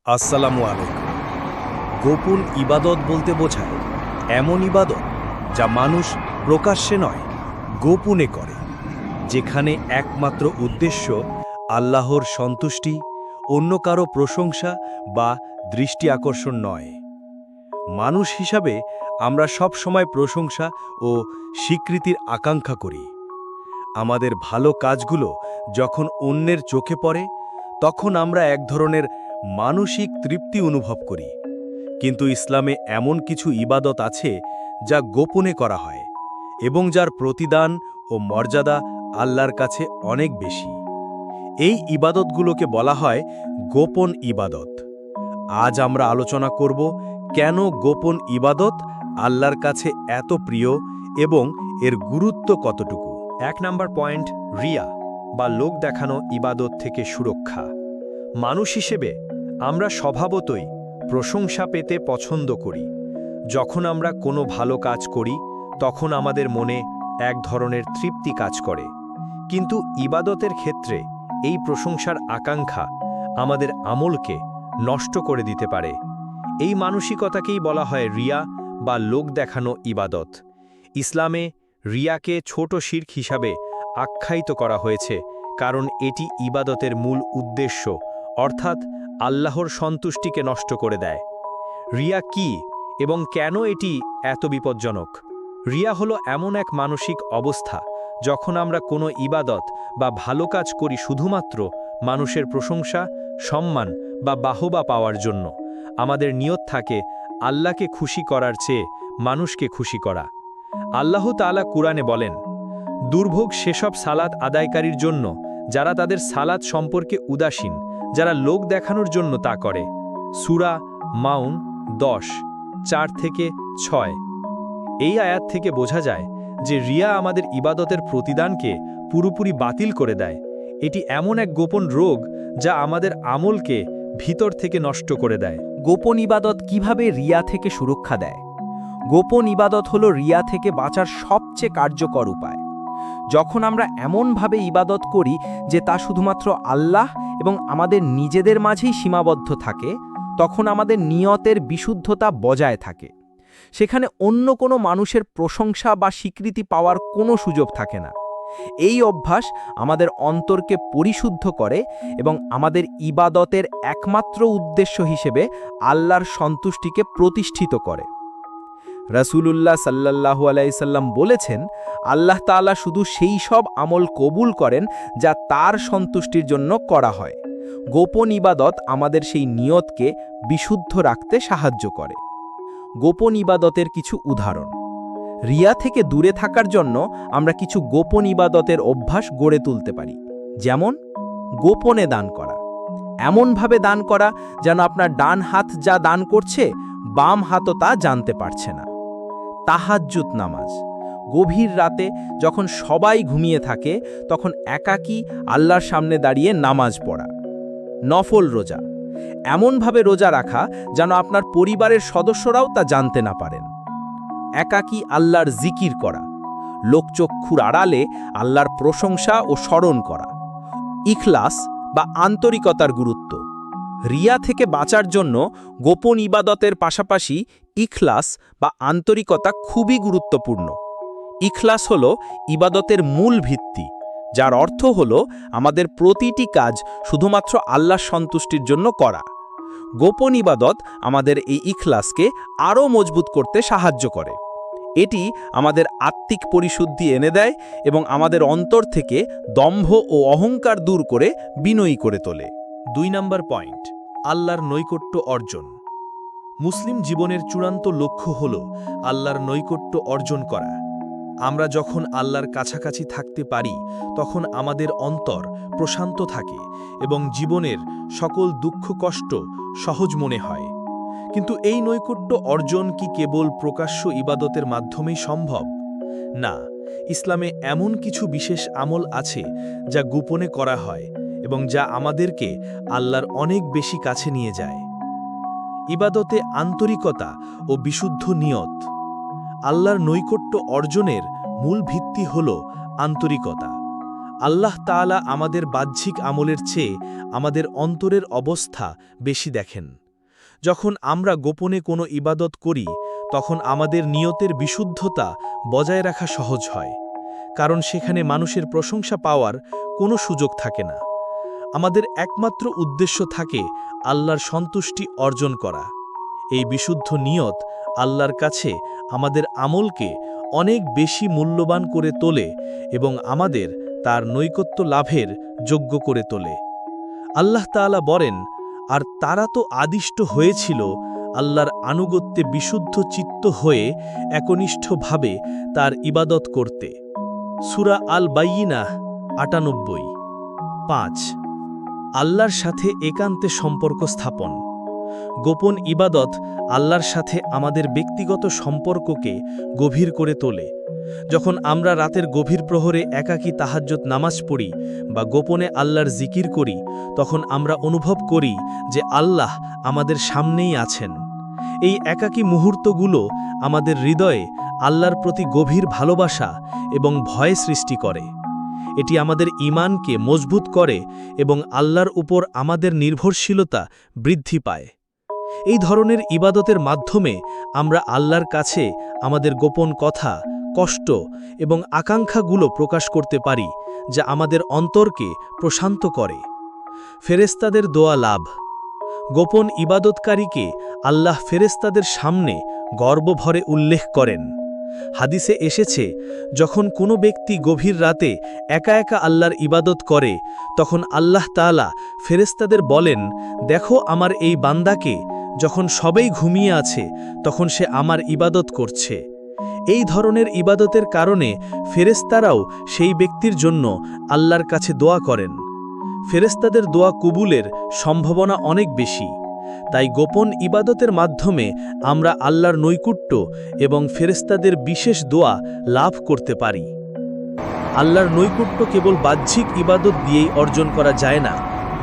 আসসালামু আলাইকুম। গোপন ইবাদত বলতে বোঝায় এমন ইবাদত যা মানুষ প্রকাশ্যে নয়, গোপনে করে, যেখানে একমাত্র উদ্দেশ্য আল্লাহর সন্তুষ্টি, অন্য কারো প্রশংসা বা দৃষ্টি আকর্ষণ নয়। মানুষ হিসাবে আমরা সব সময় প্রশংসা ও স্বীকৃতির আকাঙ্ক্ষা করি। আমাদের ভালো কাজগুলো যখন অন্যের চোখে পড়ে, তখন আমরা এক ধরনের মানসিক তৃপ্তি অনুভব করি। কিন্তু ইসলামে এমন কিছু ইবাদত আছে যা গোপনে করা হয় এবং যার প্রতিদান ও মর্যাদা আল্লাহর কাছে অনেক বেশি। এই ইবাদতগুলোকে বলা হয় গোপন ইবাদত। আজ আমরা আলোচনা করব কেন গোপন ইবাদত আল্লাহর কাছে এত প্রিয় এবং এর গুরুত্ব কতটুকু। ১ নম্বর পয়েন্ট, রিয়া বা লোক দেখানো ইবাদত থেকে সুরক্ষা। মানুষ হিসেবে আমরা স্বভাবতই প্রশংসা পেতে পছন্দ করি। যখন আমরা কোনো ভালো কাজ করি, তখন আমাদের মনে এক ধরনের তৃপ্তি কাজ করে। কিন্তু ইবাদতের ক্ষেত্রে এই প্রশংসার আকাঙ্ক্ষা আমাদের আমলকে নষ্ট করে দিতে পারে। এই মানসিকতাকেই বলা হয় রিয়া বা লোক দেখানো ইবাদত। ইসলামে রিয়াকে ছোট শিরক হিসাবে আখ্যায়িত করা হয়েছে, কারণ এটি ইবাদতের মূল উদ্দেশ্য, অর্থাৎ আল্লাহর সন্তুষ্টিকে নষ্ট করে দেয়। রিয়া কি এবং কেন এটি এত বিপজ্জনক? রিয়া হলো এমন এক মানসিক অবস্থা যখন আমরা কোনো ইবাদত বা ভালো কাজ করি শুধুমাত্র মানুষের প্রশংসা, সম্মান বা বাহবা পাওয়ার জন্য। আমাদের নিয়ত থাকে আল্লাহকে খুশি করার চেয়ে মানুষকে খুশি করা। আল্লাহ তাআলা কুরআনে বলেন, দুর্ভোগ সেসব সালাত আদায়কারীর জন্য যারা তাদের সালাত সম্পর্কে উদাসীন, যারা লোক দেখানোর জন্য তা করে। সূরা মাউন 10:4-6। এই আয়াত থেকে বোঝা যায় যে রিয়া আমাদের ইবাদতের প্রতিদানকে পুরোপুরি বাতিল করে দেয়। এটি এমন এক গোপন রোগ যা আমাদের আমলকে ভিতর থেকে নষ্ট করে দেয়। গোপন ইবাদত কিভাবে রিয়া থেকে সুরক্ষা দেয়? গোপন ইবাদত হলো রিয়া থেকে বাঁচার সবচেয়ে কার্যকর উপায়। যখন আমরা এমনভাবে ইবাদত করি যে তা শুধুমাত্র আল্লাহ এবং আমাদের নিজেদের মাঝেই সীমাবদ্ধ থাকে, তখন আমাদের নিয়তের বিশুদ্ধতা বজায় থাকে। সেখানে অন্য কোনো মানুষের প্রশংসা বা স্বীকৃতি পাওয়ার কোনো সুযোগ থাকে না। এই অভ্যাস আমাদের অন্তরকে পরিশুদ্ধ করে এবং আমাদের ইবাদতের একমাত্র উদ্দেশ্য হিসেবে আল্লাহর সন্তুষ্টিকে প্রতিষ্ঠিত করে। রাসূলুল্লাহ সাল্লাল্লাহু আলাইহি সাল্লাম বলেছেন, আল্লাহ তাআলা শুধু সেই সব আমল কবুল করেন যা তার সন্তুষ্টির জন্য করা হয়। গোপন ইবাদত আমাদের সেই নিয়তকে বিশুদ্ধ রাখতে সাহায্য করে। গোপন ইবাদতের কিছু উদাহরণ। রিয়া থেকে দূরে থাকার জন্য আমরা কিছু গোপন ইবাদতের অভ্যাস গড়ে তুলতে পারি। যেমন গোপনে দান করা। এমনভাবে দান করা যেন আপনার ডান হাত যা দান করছে, বাম হাতও তা জানতে পারছে না। তাহাজ্জুদ নামাজ। গভীর রাতে যখন সবাই ঘুমিয়ে থাকে, তখন একাকী আল্লাহর সামনে দাঁড়িয়ে নামাজ পড়া। নফল রোজা। এমনভাবে রোজা রাখা যেন আপনার পরিবারের সদস্যরাও তা জানতে না পারেন। একাকী আল্লাহর জিকির করা। লোকচক্ষুর আড়ালে আল্লাহর প্রশংসা ও স্মরণ করা। ইখলাস বা আন্তরিকতার গুরুত্ব। রিয়া থেকে বাঁচার জন্য গোপন ইবাদতের পাশাপাশি ইখলাস বা আন্তরিকতা খুবই গুরুত্বপূর্ণ। ইখলাস হল ইবাদতের মূল ভিত্তি, যার অর্থ হল আমাদের প্রতিটি কাজ শুধুমাত্র আল্লাহর সন্তুষ্টির জন্য করা। গোপন ইবাদত আমাদের এই ইখলাসকে আরও মজবুত করতে সাহায্য করে। এটি আমাদের আত্মিক পরিশুদ্ধি এনে দেয় এবং আমাদের অন্তর থেকে দম্ভ ও অহংকার দূর করে বিনয়ী করে তোলে। ২ নম্বর পয়েন্ট, আল্লাহর নৈকট্য অর্জন। মুসলিম জীবনের চূড়ান্ত লক্ষ্য হল আল্লাহর নৈকট্য অর্জন করা। আমরা যখন আল্লাহর কাছাকাছি থাকতে পারি, তখন আমাদের অন্তর প্রশান্ত থাকে এবং জীবনের সকল দুঃখ কষ্ট সহজ মনে হয়। কিন্তু এই নৈকট্য অর্জন কি কেবল প্রকাশ্য ইবাদতের মাধ্যমেই সম্ভব? না, ইসলামে এমন কিছু বিশেষ আমল আছে যা গোপনে করা হয় এবং যা আমাদেরকে আল্লাহর অনেক বেশি কাছে নিয়ে যায়। ইবাদতে আন্তরিকতা ও বিশুদ্ধ নিয়ত। আল্লাহর নৈকট্য অর্জনের মূল ভিত্তি হল আন্তরিকতা। আল্লাহ তাআলা আমাদের বাহ্যিক আমলের চেয়ে আমাদের অন্তরের অবস্থা বেশি দেখেন। যখন আমরা গোপনে কোনো ইবাদত করি তখন আমাদের নিয়তের বিশুদ্ধতা বজায় রাখা সহজ হয়, কারণ সেখানে মানুষের প্রশংসা পাওয়ার কোনো সুযোগ থাকে না। আমাদের একমাত্র উদ্দেশ্য থাকে আল্লাহর সন্তুষ্টি অর্জন করা। এই বিশুদ্ধ নিয়ত আল্লাহর কাছে আমাদের আমলকে অনেক বেশি মূল্যবান করে তোলে এবং আমাদের তার নৈকট্য লাভের যোগ্য করে তোলে। আল্লাহ তাআলা বলেন, আর তারা তো আদিষ্ট হয়েছিল আল্লাহর আনুগত্যে বিশুদ্ধ চিত্ত হয়ে একনিষ্ঠভাবে তার ইবাদত করতে। সূরা আল বাইয়িনাহ ৯৮। ৫। আল্লাহর সাথে একান্তে সম্পর্ক স্থাপন। গোপন ইবাদত আল্লাহর সাথে আমাদের ব্যক্তিগত সম্পর্ককে গভীর করে তোলে। যখন আমরা রাতের গভীর প্রহরে একাকী তাহাজ্জুদ নামাজ পড়ি বা গোপনে আল্লাহর জিকির করি, তখন আমরা অনুভব করি যে আল্লাহ আমাদের সামনেই আছেন। এই একাকী মুহূর্তগুলো আমাদের হৃদয়ে আল্লাহর প্রতি গভীর ভালোবাসা এবং ভয় সৃষ্টি করে। এটি আমাদের ঈমানকে মজবুত করে এবং আল্লাহর উপর আমাদের নির্ভরশীলতা বৃদ্ধি পায়। এই ধরনের ইবাদতের মাধ্যমে আমরা আল্লাহর কাছে আমাদের গোপন কথা, কষ্ট এবং আকাঙ্ক্ষাগুলো প্রকাশ করতে পারি, যা আমাদের অন্তরকে প্রশান্ত করে। ফেরেশতাদের দোয়া লাভ। গোপন ইবাদতকারীকে আল্লাহ ফেরেশতাদের সামনে গর্বভরে উল্লেখ করেন। হাদিসে এসেছে, যখন কোনো ব্যক্তি গভীর রাতে একা একা আল্লাহর ইবাদত করে, তখন আল্লাহ তাআলা ফেরেশতাদের বলেন, দেখো আমার এই বান্দাকে, যখন সবাই ঘুমিয়ে আছে তখন সে আমার ইবাদত করছে। এই ধরনের ইবাদতের কারণে ফেরেশতারাও সেই ব্যক্তির জন্য আল্লাহর কাছে দোয়া করেন। ফেরেশতাদের দোয়া কবুলের সম্ভাবনা অনেক বেশি। তাই গোপন ইবাদতের মাধ্যমে আমরা আল্লাহর নৈকট্য এবং ফেরেশতাদের বিশেষ দোয়া লাভ করতে পারি। আল্লাহর নৈকট্য কেবল বাহ্যিক ইবাদত দিয়েই অর্জন করা যায় না,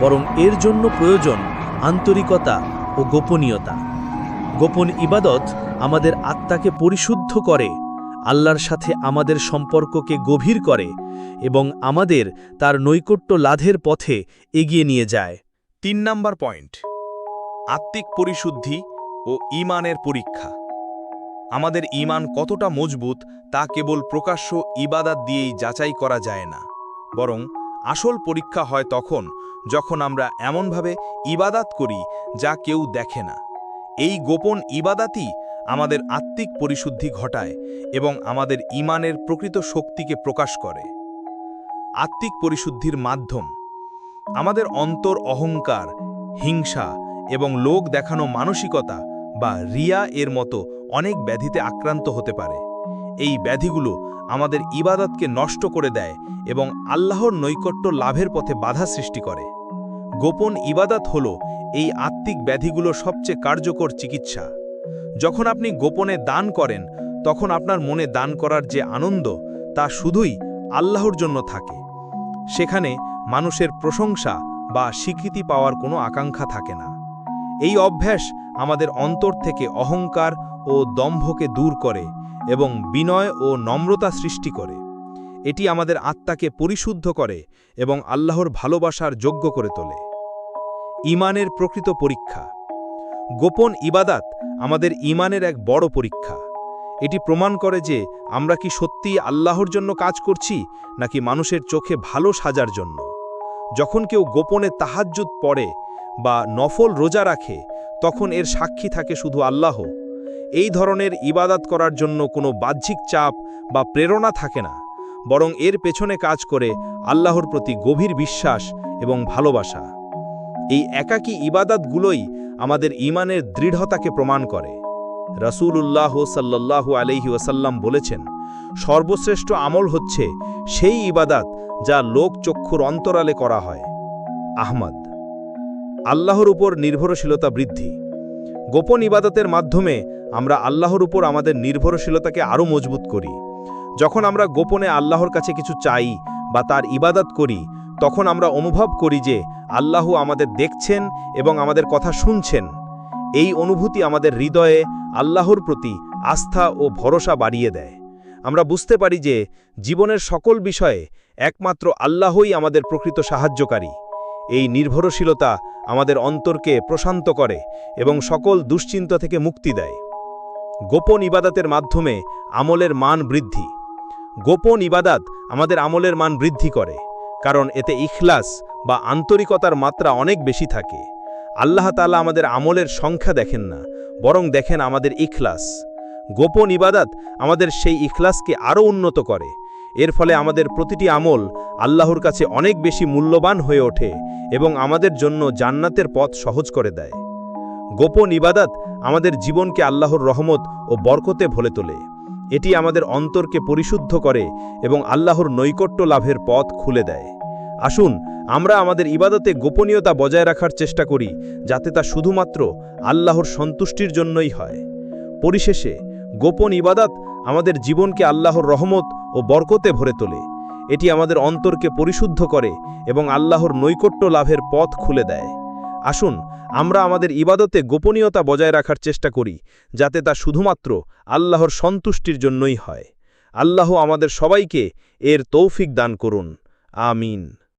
বরং এর জন্য প্রয়োজন আন্তরিকতা ও গোপনীয়তা। গোপন ইবাদত আমাদের আত্মাকে পরিশুদ্ধ করে, আল্লাহর সাথে আমাদের সম্পর্ককে গভীর করে এবং আমাদের তার নৈকট্য লাভের পথে এগিয়ে নিয়ে যায়। ৩ নাম্বার পয়েন্ট, আত্মিক পরিশুদ্ধি ও ঈমানের পরীক্ষা। আমাদের ঈমান কতটা মজবুত তা কেবল প্রকাশ্য ইবাদত দিয়েই যাচাই করা যায় না, বরং আসল পরীক্ষা হয় তখন যখন আমরা এমনভাবে ইবাদত করি যা কেউ দেখে না। এই গোপন ইবাদতই আমাদের আত্মিক পরিশুদ্ধি ঘটায় এবং আমাদের ঈমানের প্রকৃত শক্তিকে প্রকাশ করে। আত্মিক পরিশুদ্ধির মাধ্যম। আমাদের অন্তর অহংকার, হিংসা এবং লোক দেখানো মানসিকতা বা রিয়া এর মতো অনেক ব্যাধিতে আক্রান্ত হতে পারে। এই ব্যাধিগুলো আমাদের ইবাদতকে নষ্ট করে দেয় এবং আল্লাহর নৈকট্য লাভের পথে বাধা সৃষ্টি করে। গোপন ইবাদত হল এই আত্মিক ব্যাধিগুলোর সবচেয়ে কার্যকর চিকিৎসা। যখন আপনি গোপনে দান করেন, তখন আপনার মনে দান করার যে আনন্দ তা শুধুই আল্লাহর জন্য থাকে। সেখানে মানুষের প্রশংসা বা স্বীকৃতি পাওয়ার কোনো আকাঙ্ক্ষা থাকে না। এই অভ্যাস আমাদের অন্তর থেকে অহংকার ও দম্ভকে দূর করে এবং বিনয় ও নম্রতা সৃষ্টি করে। এটি আমাদের আত্মাকে পরিশুদ্ধ করে এবং আল্লাহর ভালোবাসার যোগ্য করে তোলে। ঈমানের প্রকৃত পরীক্ষা। গোপন ইবাদত আমাদের ঈমানের এক বড় পরীক্ষা। এটি প্রমাণ করে যে আমরা কি সত্যিই আল্লাহর জন্য কাজ করছি নাকি মানুষের চোখে ভালো সাজার জন্য। যখন কেউ গোপনে তাহাজ্জুদ পড়ে বা নফল রোজা রাখে, তখন এর সাক্ষী থাকে শুধু আল্লাহ। এই ধরনের ইবাদত করার জন্য কোনো বাহ্যিক চাপ বা প্রেরণা থাকে না, বরং এর পেছনে কাজ করে আল্লাহর প্রতি গভীর বিশ্বাস এবং ভালোবাসা। এই একাকী ইবাদতগুলোই আমাদের ঈমানের দৃঢ়তাকে প্রমাণ করে। রাসূলুল্লাহ সাল্লাল্লাহু আলাইহি ওয়াসাল্লাম বলেছেন, সর্বশ্রেষ্ঠ আমল হচ্ছে সেই ইবাদত যা লোক চক্ষুর অন্তরালে করা হয়। আহমদ। আল্লাহর উপর নির্ভরশীলতা বৃদ্ধি। গোপন ইবাদতের মাধ্যমে আমরা আল্লাহর উপর আমাদের নির্ভরশীলতাকে আরও মজবুত করি। যখন আমরা গোপনে আল্লাহর কাছে কিছু চাই বা তার ইবাদত করি, তখন আমরা অনুভব করি যে আল্লাহ আমাদের দেখছেন এবং আমাদের কথা শুনছেন। এই অনুভূতি আমাদের হৃদয়ে আল্লাহর প্রতি আস্থা ও ভরসা বাড়িয়ে দেয়। আমরা বুঝতে পারি যে জীবনের সকল বিষয়ে একমাত্র আল্লাহই আমাদের প্রকৃত সাহায্যকারী। এই নির্ভরশীলতা আমাদের অন্তরকে প্রশান্ত করে এবং সকল দুশ্চিন্তা থেকে মুক্তি দেয়। গোপন ইবাদতের মাধ্যমে আমলের মান বৃদ্ধি। গোপন ইবাদত আমাদের আমলের মান বৃদ্ধি করে, কারণ এতে ইখলাস বা আন্তরিকতার মাত্রা অনেক বেশি থাকে। আল্লাহ তাআলা আমাদের আমলের সংখ্যা দেখেন না, বরং দেখেন আমাদের ইখলাস। গোপন ইবাদত আমাদের সেই ইখলাসকে আরও উন্নত করে। এর ফলে আমাদের প্রতিটি আমল আল্লাহর কাছে অনেক বেশি মূল্যবান হয়ে ওঠে এবং আমাদের জন্য জান্নাতের পথ সহজ করে দেয়। গোপন ইবাদত আমাদের জীবনকে আল্লাহর রহমত ও বরকতে ভরে তোলে। এটি আমাদের অন্তরকে পরিশুদ্ধ করে এবং আল্লাহর নৈকট্য লাভের পথ খুলে দেয়। আসুন আমরা আমাদের ইবাদতে গোপনীয়তা বজায় রাখার চেষ্টা করি, যাতে তা শুধুমাত্র আল্লাহর সন্তুষ্টির জন্যই হয়। পরিশেষে গোপন ইবাদত আমাদের জীবনকে আল্লাহর রহমত ও বরকতে ভরে তোলে। এটি আমাদের অন্তরকে পরিশুদ্ধ করে এবং আল্লাহর নৈকট্য লাভের পথ খুলে দেয়। আসুন আমরা আমাদের ইবাদতে গোপনীয়তা বজায় রাখার চেষ্টা করি, যাতে তা শুধুমাত্র আল্লাহর সন্তুষ্টির জন্যই হয়। আল্লাহ আমাদের সবাইকে এর তৌফিক দান করুন। আমিন।